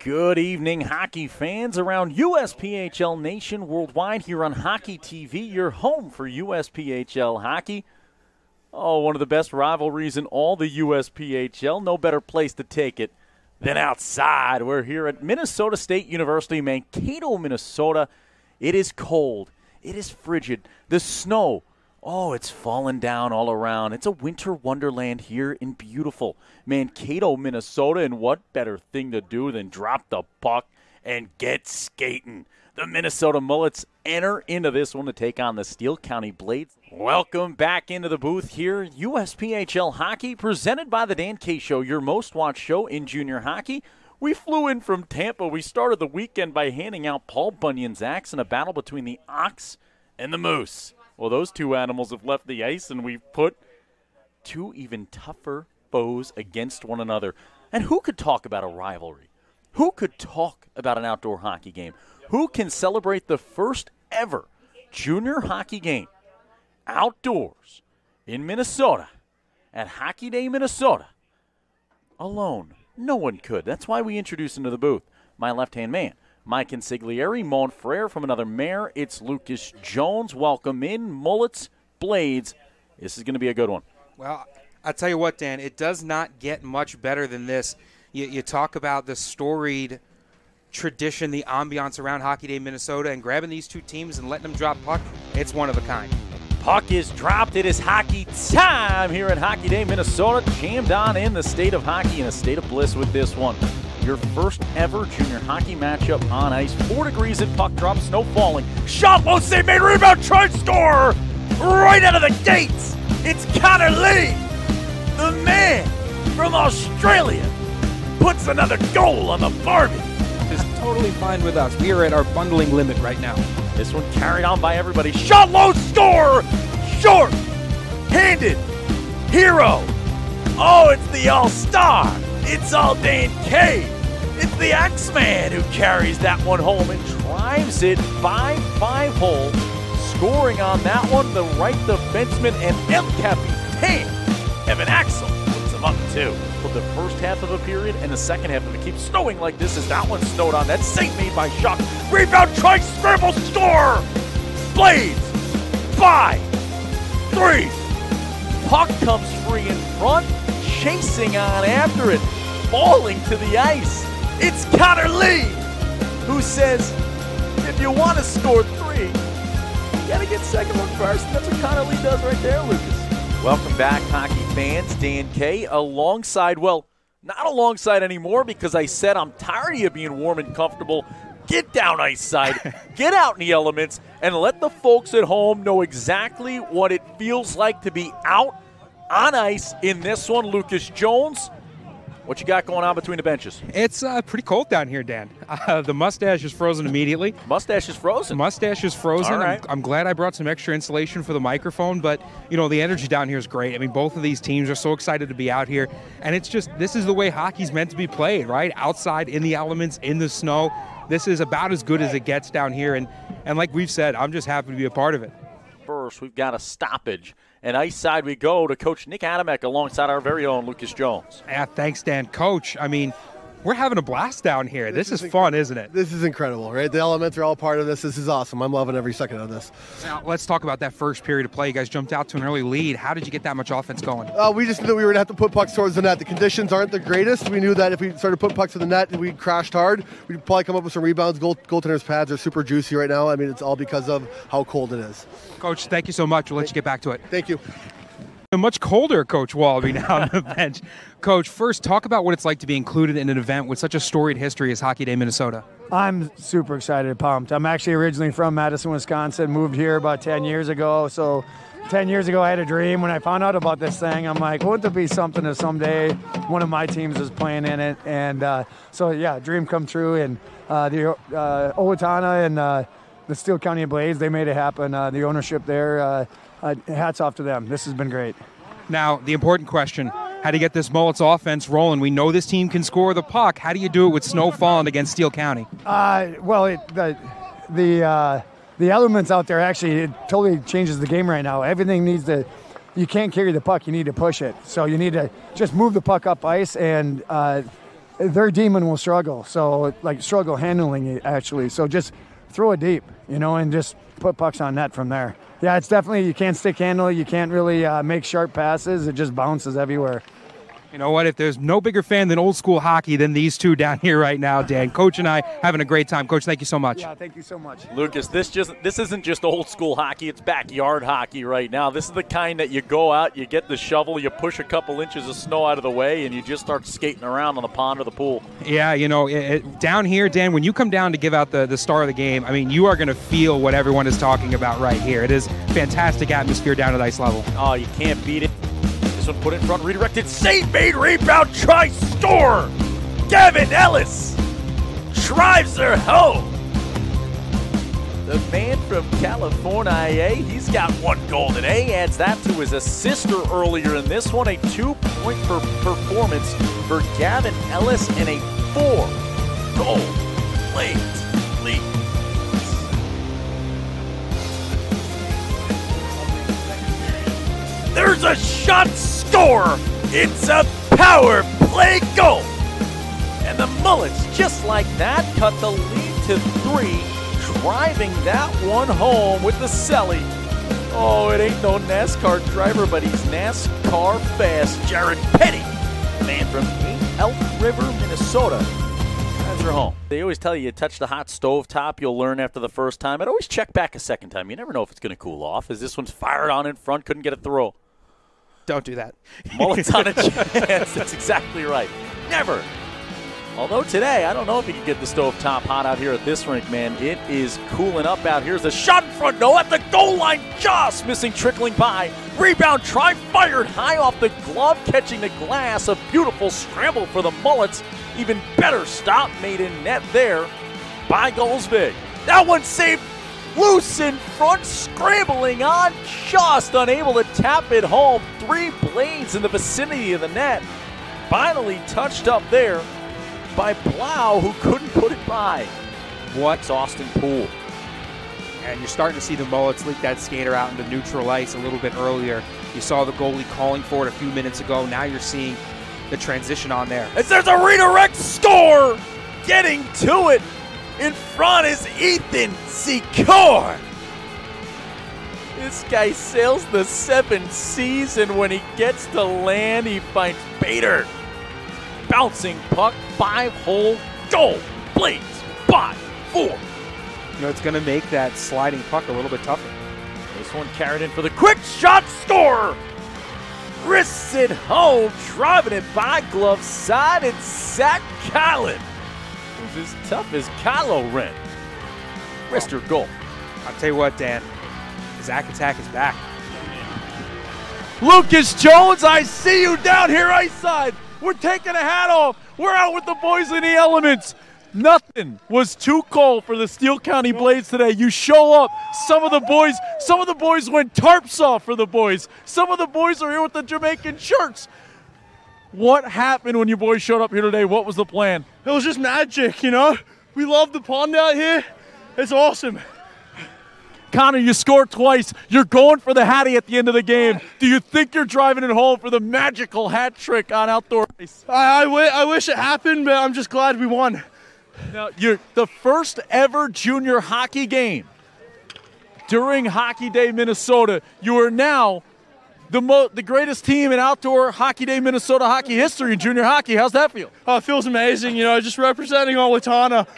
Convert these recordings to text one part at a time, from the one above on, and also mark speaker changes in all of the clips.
Speaker 1: Good evening, hockey fans around USPHL Nation worldwide here on Hockey TV, your home for USPHL hockey. Oh, one of the best rivalries in all the USPHL. No better place to take it than outside. We're here at Minnesota State University, Mankato, Minnesota. It is cold. It is frigid. The snow, it's falling down all around. It's a winter wonderland here in beautiful Mankato, Minnesota. And what better thing to do than drop the puck and get skating? The Minnesota Mullets enter into this one to take on the Steele County Blades. Welcome back into the booth here. USPHL Hockey, presented by the Dan K Show, your most watched show in junior hockey. We flew in from Tampa. We started the weekend by handing out Paul Bunyan's axe in a battle between the ox and the moose. Well, those two animals have left the ice, and we've put two even tougher foes against one another. And who could talk about a rivalry? Who could talk about an outdoor hockey game? Who can celebrate the first ever junior hockey game outdoors in Minnesota at Hockey Day, Minnesota alone? No one could. That's why we introduced him to the booth. My left-hand man, Mike Consigliere, Montfrere from another mare. It's Lucas Jones. Welcome in, Mullets, Blades. This is going to be a good one.
Speaker 2: Well, I'll tell you what, Dan, it does not get much better than this. You talk about the storied tradition, the ambiance around Hockey Day, Minnesota, and grabbing these two teams and letting them drop puck, it's one of a kind.
Speaker 1: Puck is dropped. It is hockey time here at Hockey Day, Minnesota. Jammed on in the state of hockey, in a state of bliss with this one. Your first ever junior hockey matchup on ice. 4 degrees at puck drop, snow falling. Shot, low save, made, rebound, try, score! Right out of the gates! It's Connor Lee! The man from Australia puts another goal on the Barbie.
Speaker 2: It's totally fine with us. We are at our bundling limit right now.
Speaker 1: This one carried on by everybody. Shot, low, score! Short! Handed! Hero! Oh, it's the all-star! It's all Dan K! It's the X-Man who carries that one home and drives it by 5-hole. Scoring on that one, the right defenseman and El Capitan, Evan Axel, puts him up too. For the first half of a period and the second half, if it keeps snowing like this, as that one snowed on. That save made by Shock. Rebound, try, scramble, score! Blades by 3. Puck comes free in front, chasing on after it, falling to the ice. It's Connor Lee, who says, if you want to score 3, you got to get second one first. That's what Connor Lee does right there, Lucas. Welcome back, hockey fans. Dan K alongside, well, not alongside anymore because I said I'm tired of you being warm and comfortable. Get down ice side, get out in the elements, and let the folks at home know exactly what it feels like to be out on ice in this one. Lucas Jones, what you got going on between the benches?
Speaker 2: It's pretty cold down here, Dan. The mustache is frozen immediately.
Speaker 1: Mustache is frozen?
Speaker 2: Mustache is frozen.
Speaker 1: All right.
Speaker 2: I'm glad I brought some extra insulation for the microphone, but, the energy down here is great. I mean, both of these teams are so excited to be out here, and it's just, this is the way hockey's meant to be played, right? Outside, in the elements, in the snow. This is about as good as it gets down here, and like we've said, I'm just happy to be a part of it.
Speaker 1: First, we've got a stoppage. And ice side we go to Coach Nick Adamek alongside our very own Lucas Jones.
Speaker 2: Yeah, thanks, Dan. Coach, I mean, we're having a blast down here. This is fun, isn't it?
Speaker 3: This is incredible, right? The elements are all part of this. This is awesome. I'm loving every second of this.
Speaker 2: Now, let's talk about that first period of play. You guys jumped out to an early lead. How did you get that much offense going?
Speaker 3: We just knew that we were going to have to put pucks towards the net. The conditions aren't the greatest. We knew that if we started putting pucks to the net and we crashed hard, we'd probably come up with some rebounds. Goaltenders' pads are super juicy right now. I mean, it's all because of how cold it is.
Speaker 2: Coach, thank you so much. We'll let you get back to it.
Speaker 3: Thank you.
Speaker 2: Much colder, Coach Walby, now on the bench. Coach, first, talk about what it's like to be included in an event with such a storied history as Hockey Day, Minnesota.
Speaker 4: I'm super excited and pumped. I'm actually originally from Madison, Wisconsin, moved here about 10 years ago. So 10 years ago, I had a dream. When I found out about this thing, I'm like, wouldn't it be something that someday one of my teams is playing in it? And so, yeah, dream come true. And the Owatonna and the Steele County Blades, they made it happen. The ownership there, hats off to them. This has been great.
Speaker 2: Now, the important question, how do you get this Mullets offense rolling? We know this team can score the puck. How do you do it with snow falling against Steele County?
Speaker 4: The elements out there, actually, it totally changes the game right now. Everything needs to – you can't carry the puck. You need to push it. So you need to just move the puck up ice, and their demon will struggle. So, like, struggle handling it, actually. So just throw it deep, and just put pucks on net from there. Yeah, it's definitely, you can't stick handle it. You can't really make sharp passes. It just bounces everywhere.
Speaker 2: You know what? If there's no bigger fan than old school hockey than these two down here right now, Dan. Coach and I having a great time. Coach, thank you so much.
Speaker 4: Yeah, thank you so much.
Speaker 1: Lucas, this isn't just old school hockey. It's backyard hockey right now. This is the kind that you go out, you get the shovel, you push a couple inches of snow out of the way, and you just start skating around on the pond or the pool.
Speaker 2: Yeah, down here, Dan, when you come down to give out the star of the game, I mean, you are going to feel what everyone is talking about right here. It is fantastic atmosphere down at ice level.
Speaker 1: Oh, you can't beat it. This one put in front, redirected, save made, rebound, try, score! Gavin Ellis drives her home. The man from California, he's got 1 goal today, adds that to his assister earlier in this one, a 2-point performance for Gavin Ellis and a 4-goal lead. There's a shot, score! It's a power play goal! And the Mullets, just like that, cut the lead to 3, driving that one home with the celly. Oh, it ain't no NASCAR driver, but he's NASCAR fast. Jared Petty, man from Elk River, Minnesota. That's her home. They always tell you touch the hot stove top, you'll learn after the first time. I'd always check back a second time. You never know if it's going to cool off. As this one's fired on in front, couldn't get a throw.
Speaker 2: Don't do that.
Speaker 1: Mullets on a chance. That's exactly right. Never. Although today, I don't know if you can get the stove top hot out here at this rink, man. It is cooling up out here. Here's the shot in front. No, at the goal line. Just missing, trickling by. Rebound, try, fired high off the glove, catching the glass. A beautiful scramble for the Mullets. Even better stop made in net there by Goldsvig. That one saved. Loose in front, scrambling on, just unable to tap it home. 3 blades in the vicinity of the net. Finally touched up there by Blau, who couldn't put it by. What's Austin Poole?
Speaker 2: And you're starting to see the Mullets leak that skater out into neutral ice a little bit earlier. You saw the goalie calling for it a few minutes ago. Now you're seeing the transition on there.
Speaker 1: As there's a redirect, score! Getting to it. In front is Ethan Secor. This guy sails the 7 seas, and when he gets to land, he finds Bader. Bouncing puck, 5-hole goal. Blades, 5-4.
Speaker 2: It's going to make that sliding puck a little bit tougher.
Speaker 1: This one carried in for the quick shot, score. Wrists it home, driving it by glove side, and Zach Callan. Who's as tough as Kylo Ren. Wrister goal.
Speaker 2: I'll tell you what, Dan. Zach Attack is back.
Speaker 1: Lucas Jones, I see you down here ice side. We're taking a hat off. We're out with the boys in the elements. Nothing was too cold for the Steele County Blades today. You show up. Some of the boys went tarps off for the boys. Some of the boys are here with the Jamaican shirts. What happened when you boys showed up here today? What was the plan?
Speaker 5: It was just magic, We love the pond out here. It's awesome.
Speaker 1: Connor, you scored twice. You're going for the hattie at the end of the game. Do you think you're driving it home for the magical hat trick on outdoor ice?
Speaker 5: I wish it happened, but I'm just glad we won.
Speaker 1: Now, you're the first ever junior hockey game during Hockey Day Minnesota. You are now the greatest team in outdoor Hockey Day Minnesota hockey history in junior hockey. How's that feel?
Speaker 5: Oh, it feels amazing, just representing Owatonna.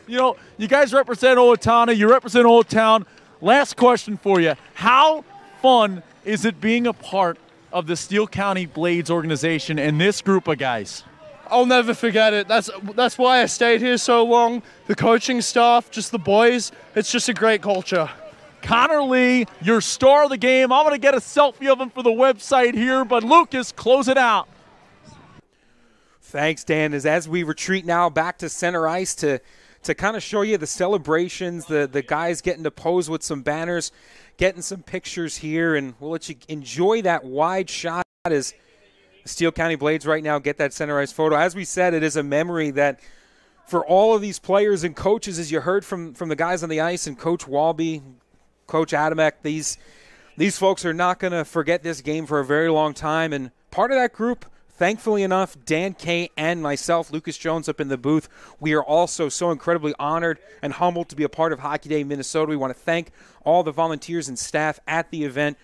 Speaker 1: You guys represent Owatonna. You represent Old Town. Last question for you. How fun is it being a part of the Steele County Blades organization and this group of guys?
Speaker 5: I'll never forget it. That's why I stayed here so long. The coaching staff, just the boys. It's just a great culture.
Speaker 1: Connor Lee, your star of the game. I'm going to get a selfie of him for the website here, but Lucas, close it out.
Speaker 2: Thanks, Dan. As we retreat now back to center ice to kind of show you the celebrations, the guys getting to pose with some banners, getting some pictures here, and we'll let you enjoy that wide shot as the Steele County Blades right now get that center ice photo. As we said, it is a memory that for all of these players and coaches, as you heard from the guys on the ice and Coach Walby, Coach Adamek, these folks are not going to forget this game for a very long time, and part of that group thankfully enough, Dan Kay and myself, Lucas Jones, up in the booth, we are also so incredibly honored and humbled to be a part of Hockey Day Minnesota. We want to thank all the volunteers and staff at the event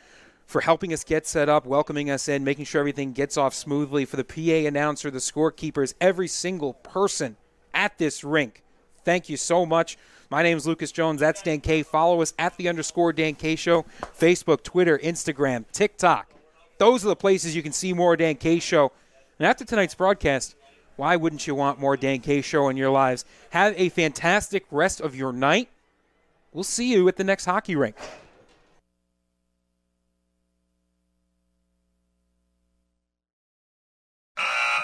Speaker 2: for helping us get set up, welcoming us in, making sure everything gets off smoothly, for the PA announcer, the scorekeepers, every single person at this rink. Thank you so much. My name is Lucas Jones. That's Dan Kay. Follow us at _Dan Kay Show, Facebook, Twitter, Instagram, TikTok. Those are the places you can see more Dan Kay Show. And after tonight's broadcast, why wouldn't you want more Dan Kay Show in your lives? Have a fantastic rest of your night. We'll see you at the next hockey rink.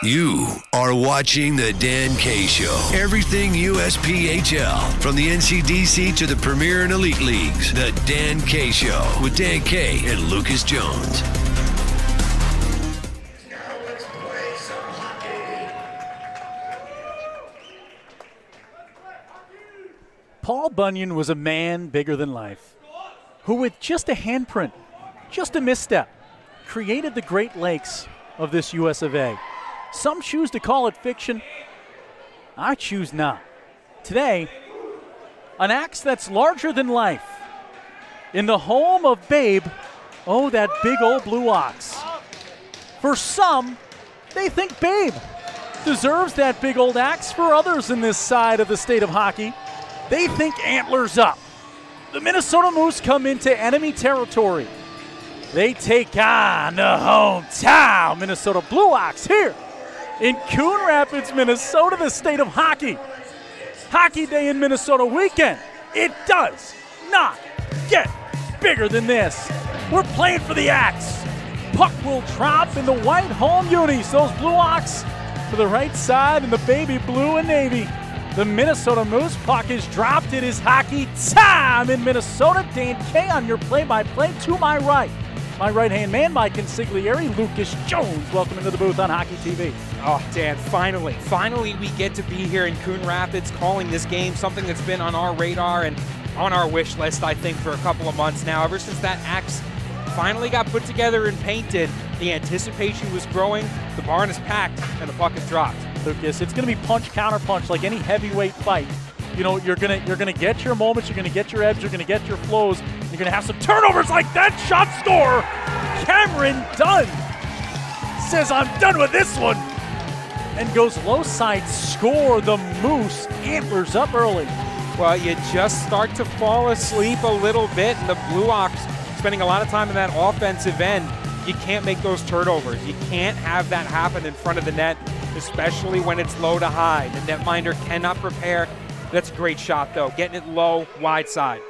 Speaker 6: You are watching The Dan Kay Show. Everything USPHL. From the NCDC to the Premier and Elite Leagues. The Dan Kay Show with Dan Kay and Lucas Jones.
Speaker 1: Paul Bunyan was a man bigger than life, who with just a handprint, just a misstep, created the Great Lakes of this US of A. Some choose to call it fiction. I choose not. Today, an axe that's larger than life. In the home of Babe, oh, that big old blue ox. For some, they think Babe deserves that big old axe. For others in this side of the state of hockey, they think antlers up. The Minnesota Moose come into enemy territory. They take on the hometown Minnesota Blue Ox here in Coon Rapids, Minnesota, the state of hockey. Hockey Day in Minnesota weekend. It does not get bigger than this. We're playing for the axe. Puck will drop in the white home unis. Those Blue Ox to the right side and the baby blue and navy. The Minnesota Moose puck is dropped. It is hockey time in Minnesota. Dan Kay on your play-by-play to my right. My right-hand man, my consigliere, Lucas Jones. Welcome into the booth on Hockey TV.
Speaker 2: Oh, Dan, finally we get to be here in Coon Rapids calling this game, something that's been on our radar and on our wish list, I think, for a couple of months now. Ever since that axe finally got put together and painted, the anticipation was growing, the barn is packed, and the puck is dropped.
Speaker 1: Lucas, it's going to be punch, counter punch like any heavyweight fight. You know, you're gonna get your moments, you're gonna get your ebbs, you're gonna get your flows, you're gonna have some turnovers like that shot score. Cameron Dunn says, I'm done with this one, and goes low side score. The Moose antlers up early.
Speaker 2: Well, you just start to fall asleep a little bit, and the Blue Ox spending a lot of time in that offensive end. You can't make those turnovers. You can't have that happen in front of the net, especially when it's low to high. The netminder cannot prepare. That's a great shot, though. Getting it low, wide side.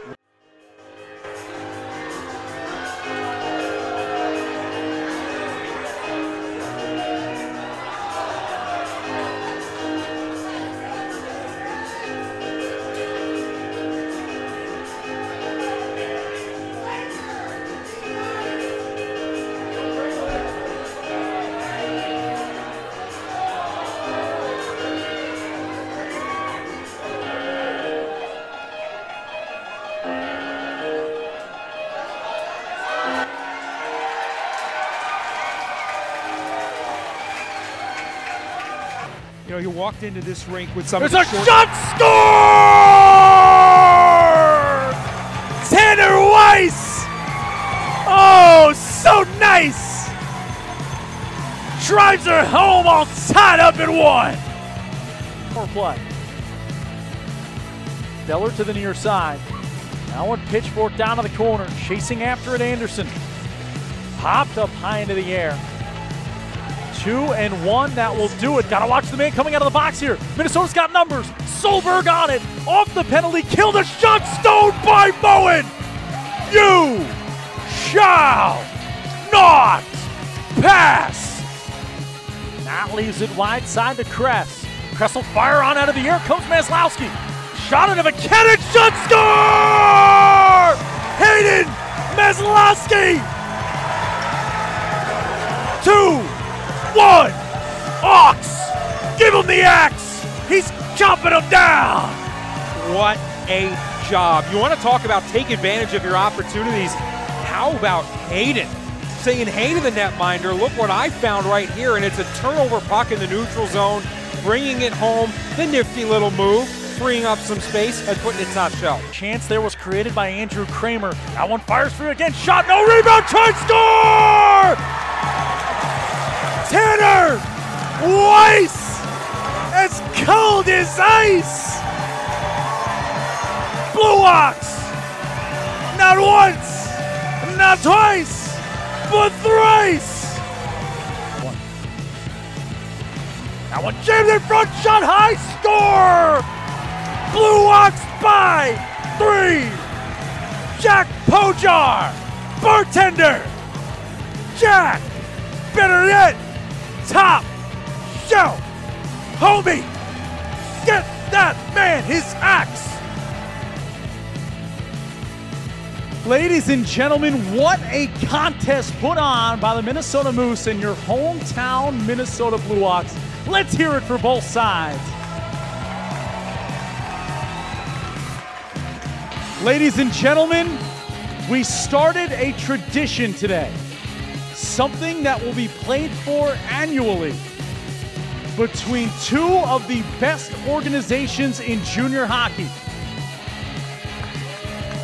Speaker 2: You know, you walked into this rink with some.
Speaker 1: There's a shot score! Tanner Weiss! Oh, so nice! Drives her home all tied up in one. Poor play. Deller to the near side. Now one pitchfork down to the corner. Chasing after it, Anderson. Popped up high into the air. 2-1, that will do it. Gotta watch the man coming out of the box here. Minnesota's got numbers. Solberg on it. Off the penalty kill. The shot stoned by Bowen. You shall not pass. That leaves it wide side to Kress. Kress will fire on out of the air. Comes Maslowski. Shot into McKinnon. Shot score! Hayden Maslowski. 2-1. Ox, give him the axe. He's chopping him down.
Speaker 2: What a job. You want to talk about take advantage of your opportunities. How about Hayden saying hey to the netminder. Look what I found right here, and it's a turnover puck in the neutral zone, bringing it home. The nifty little move, freeing up some space and putting it top shelf.
Speaker 1: Chance there was created by Andrew Kramer. That one fires through again. Shot, no rebound, try, score! Tanner Weiss, as cold as ice. Blue Ox, not once, not twice, but thrice. That one jammed in front, shot high, score! Blue Ox by 3. Jack Pojar, bartender. Jack, better yet, top shelf. Homie, get that man his axe. Ladies and gentlemen, what a contest put on by the Minnesota Moose and your hometown Minnesota Blue Ox. Let's hear it for both sides. Ladies and gentlemen, we started a tradition today. Something that will be played for annually between two of the best organizations in junior hockey.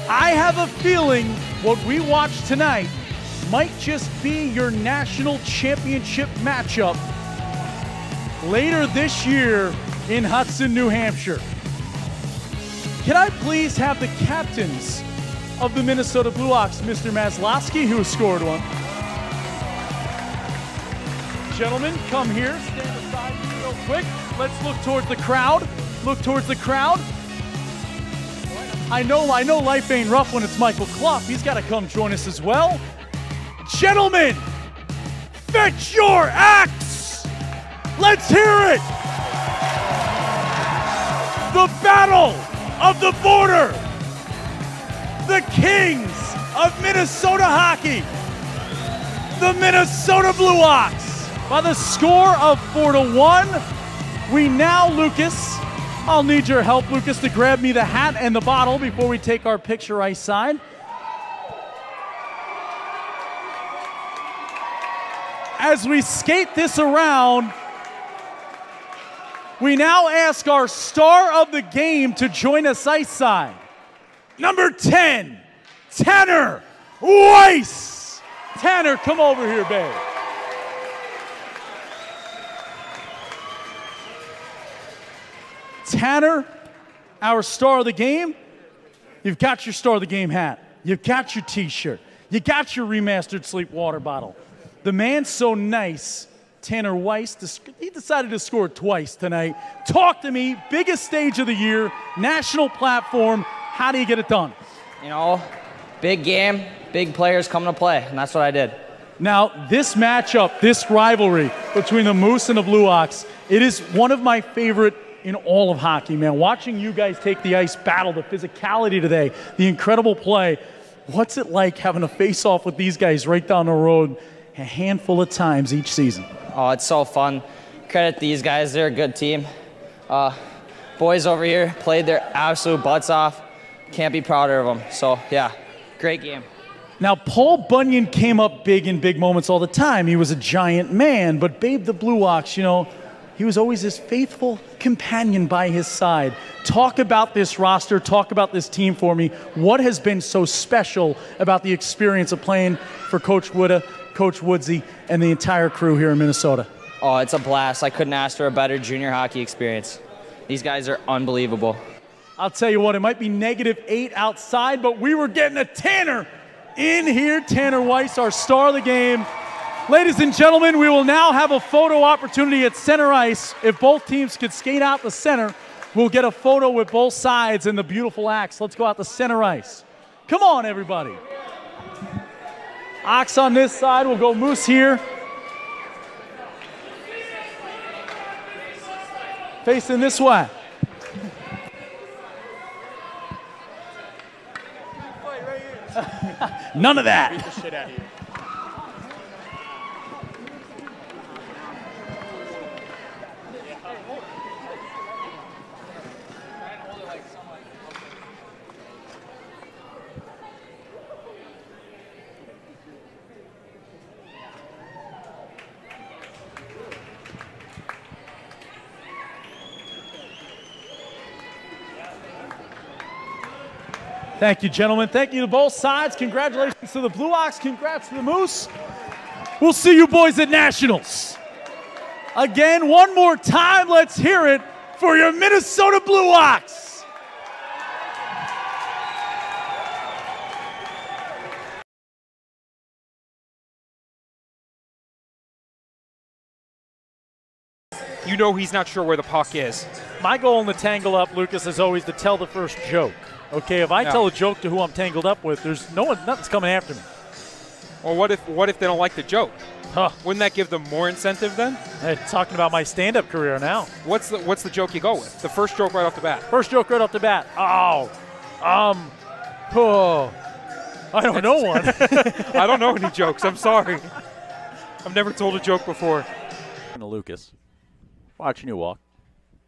Speaker 1: I have a feeling what we watched tonight might just be your national championship matchup later this year in Hudson, New Hampshire. Can I please have the captains of the Minnesota Blue Ox, Mr. Maslowski, who has scored one. Gentlemen, come here, stand aside real quick. Let's look towards the crowd. Look towards the crowd. I know life ain't rough when it's Michael Clough. He's got to come join us as well. Gentlemen, fetch your axe. Let's hear it. The battle of the border. The kings of Minnesota hockey. The Minnesota Blue Ox. By the score of 4-1, we now, Lucas, I'll need your help, Lucas, to grab me the hat and the bottle before we take our picture ice side. As we skate this around, we now ask our star of the game to join us ice side. Number 10, Tanner Weiss. Tanner, come over here, babe. Tanner, our star of the game, you've got your star of the game hat. You've got your t-shirt. You got your remastered sleep water bottle. The man's so nice, Tanner Weiss, he decided to score twice tonight. Talk to me, biggest stage of the year, national platform. How do you get it done?
Speaker 7: You know, big game, big players coming to play, and that's what I did.
Speaker 1: Now, this matchup, this rivalry between the Moose and the Blue Ox, it is one of my favorite in all of hockey, man. Watching you guys take the ice battle, the physicality today, the incredible play. What's it like having a face-off with these guys right down the road a handful of times each season?
Speaker 7: Oh, it's so fun. Credit these guys. They're a good team. Boys over here played their absolute butts off. Can't be prouder of them. So, yeah, great game.
Speaker 1: Now, Paul Bunyan came up big in big moments all the time. He was a giant man, but Babe the Blue Ox, you know, he was always his faithful companion by his side. Talk about this roster, talk about this team for me. What has been so special about the experience of playing for Coach Woodda, Coach Woodsy, and the entire crew here in Minnesota?
Speaker 7: Oh, it's a blast. I couldn't ask for a better junior hockey experience. These guys are unbelievable.
Speaker 1: I'll tell you what, it might be -8 outside, but we were getting a Tanner in here. Tanner Weiss, our star of the game. Ladies and gentlemen, we will now have a photo opportunity at center ice. If both teams could skate out the center, we'll get a photo with both sides and the beautiful axe. Let's go out the center ice. Come on, everybody. Ox on this side, we'll go Moose here. Facing this way. None of that.
Speaker 8: Beat the shit out of you. Thank you, gentlemen. Thank you to both sides. Congratulations to the Blue Ox. Congrats to the Moose. We'll see you boys at Nationals. Again, one more time, let's hear it for your Minnesota Blue Ox.
Speaker 2: You know he's not sure where the puck is.
Speaker 1: My goal in the tangle up, Lucas, is always to tell the first joke. Okay, if I tell a joke to who I'm tangled up with, there's nothing's coming after me.
Speaker 2: Well, what if they don't like the joke?
Speaker 1: Huh.
Speaker 2: Wouldn't that give them more incentive then?
Speaker 1: Hey, talking about my stand-up career now.
Speaker 2: What's the joke you go with? The first joke right off the bat.
Speaker 1: First joke right off the bat. I don't know one.
Speaker 2: I don't know any jokes. I'm sorry. I've never told a joke before.
Speaker 1: Lucas, watching you walk.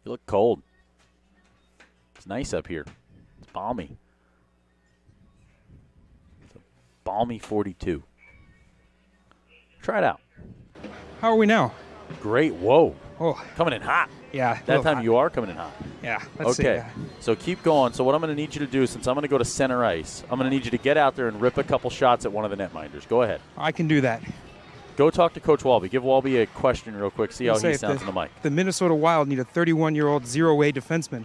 Speaker 1: You look cold. It's nice up here. It's balmy. It's a balmy 42. Try it out.
Speaker 2: How are we now?
Speaker 1: Great. Whoa.
Speaker 2: Oh,
Speaker 1: coming in hot.
Speaker 2: Yeah.
Speaker 1: That time you are coming in hot.
Speaker 2: Yeah. Let's see.
Speaker 1: Okay. So keep going. So what I'm going to need you to do, since I'm going to go to center ice, I'm going to need you to get out there and rip a couple shots at one of the netminders. Go ahead.
Speaker 2: I can do that.
Speaker 1: Go talk to Coach Walby. Give Walby a question real quick. See how he sounds in the mic.
Speaker 2: The Minnesota Wild need a 31-year-old zero-A defenseman.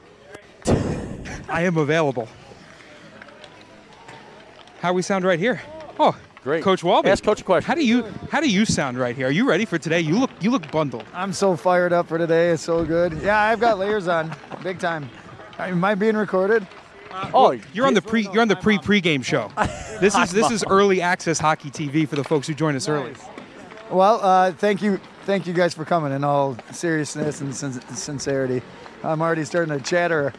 Speaker 2: I am available. How we sound right here? Oh,
Speaker 1: great.
Speaker 2: Coach Walby.
Speaker 1: Ask Coach a question.
Speaker 2: How do you sound right here? Are you ready for today? You look bundled.
Speaker 4: I'm so fired up for today. It's so good. Yeah, I've got layers on, big time. Am I being recorded?
Speaker 2: You're on the pregame show. This is early access hockey TV for the folks who join us early.
Speaker 4: Well, thank you guys for coming in all seriousness and sincerity. I'm already starting to chatter.